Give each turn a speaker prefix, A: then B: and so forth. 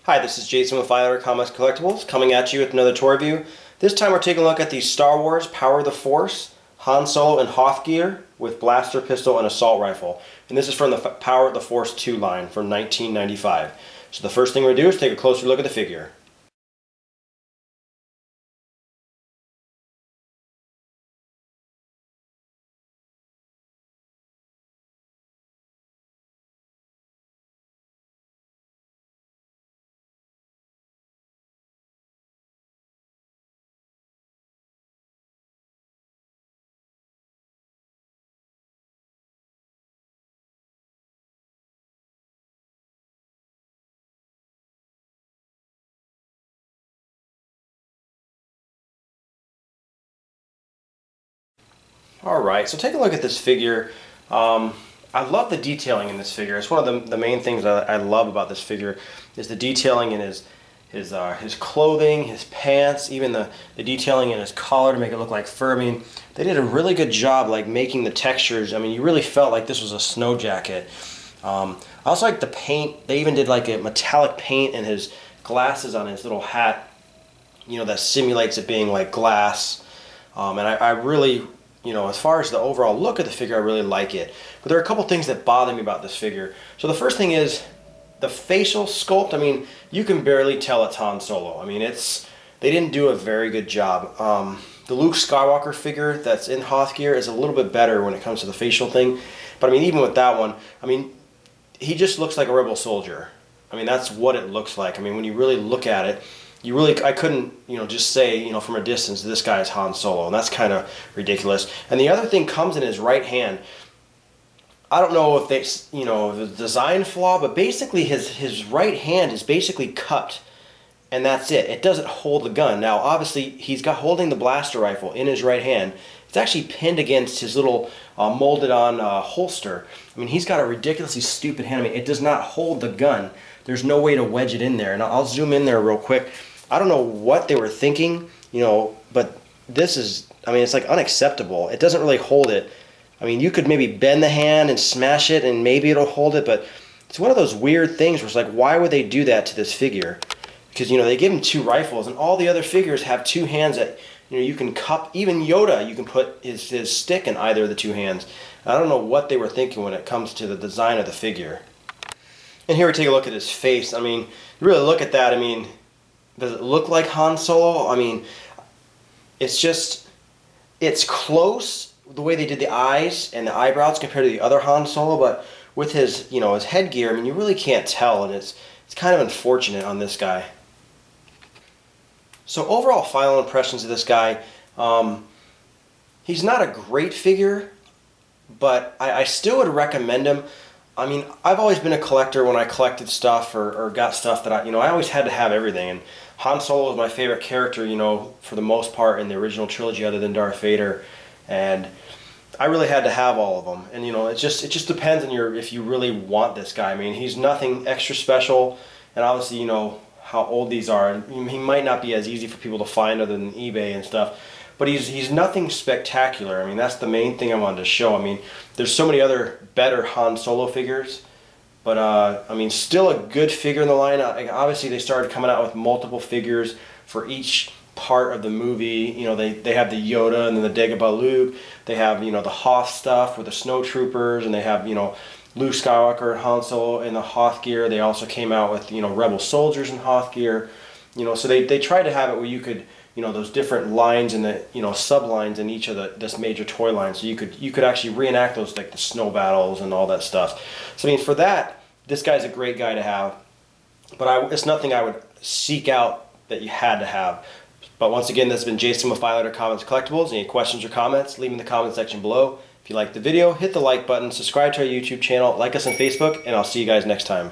A: Hi, this is Jason with Comics Collectibles, coming at you with another toy review. This time we're taking a look at the Star Wars Power of the Force Han Solo and Hoth gear with blaster, pistol, and assault rifle. And this is from the Power of the Force 2 line from 1995. So the first thing we're going to do is take a closer look at the figure. Alright, so take a look at this figure. I love the detailing in this figure. It's one of the main things that I love about this figure is the detailing in his clothing, his pants, even the detailing in his collar to make it look like fur. I mean, they did a really good job like making the textures. I mean, you really felt like this was a snow jacket. I also like the paint. They even did like a metallic paint in his glasses on his little hat, you know, that simulates it being like glass. And I really, you know, as far as the overall look of the figure, I really like it. But there are a couple things that bother me about this figure. So the first thing is the facial sculpt. I mean, you can barely tell it's Han Solo. I mean, they didn't do a very good job. The Luke Skywalker figure that's in Hoth gear is a little bit better when it comes to the facial thing. But I mean, even with that one, I mean, he just looks like a rebel soldier. I mean, that's what it looks like. I mean, when you really look at it, I couldn't, you know, just say, you know, from a distance, this guy is Han Solo, and that's kind of ridiculous. And the other thing comes in his right hand. I don't know if they, you know, the design flaw, but basically his right hand is basically cupped, and that's it. It doesn't hold the gun. Now, obviously, he's got holding the blaster rifle in his right hand. It's actually pinned against his little molded-on holster. I mean, he's got a ridiculously stupid hand. I mean, it does not hold the gun. There's no way to wedge it in there. And I'll zoom in there real quick. I don't know what they were thinking, you know, but this is, I mean, it's like unacceptable. It doesn't really hold it. I mean, you could maybe bend the hand and smash it and maybe it'll hold it, but it's one of those weird things where it's like, why would they do that to this figure? Because, you know, they give him two rifles and all the other figures have two hands that, you know, you can cup. Even Yoda, you can put his stick in either of the two hands. I don't know what they were thinking when it comes to the design of the figure. And here we take a look at his face. I mean, you really look at that, I mean, does it look like Han Solo? I mean, it's just, it's close the way they did the eyes and the eyebrows compared to the other Han Solo, but with his, you know, his headgear, I mean, you really can't tell, and it's kind of unfortunate on this guy. So overall final impressions of this guy, he's not a great figure, but I still would recommend him. I mean, I've always been a collector when I collected stuff or got stuff that I always had to have everything. And Han Solo is my favorite character, you know, for the most part in the original trilogy other than Darth Vader. And I really had to have all of them. And, you know, it just depends on if you really want this guy. I mean, he's nothing extra special. And obviously, you know, how old these are. And he might not be as easy for people to find other than eBay and stuff. But he's nothing spectacular. I mean, that's the main thing I wanted to show. I mean, there's so many other better Han Solo figures. But, I mean, still a good figure in the line. Obviously, they started coming out with multiple figures for each part of the movie. You know, they have the Yoda and then the Dagobah Luke. They have, you know, the Hoth stuff with the snowtroopers. And they have, you know, Luke Skywalker and Han Solo in the Hoth gear. They also came out with, you know, Rebel soldiers in Hoth gear. You know, so they tried to have it where you could, you know, those different lines and the, you know, sublines in each of this major toy line. So you could actually reenact those, like the snow battles and all that stuff. So I mean, for that, this guy's a great guy to have. But it's nothing I would seek out that you had to have. But once again, this has been Jason with Comics Collectibles. Any questions or comments, leave them in the comment section below. If you liked the video, hit the like button, subscribe to our YouTube channel, like us on Facebook, and I'll see you guys next time.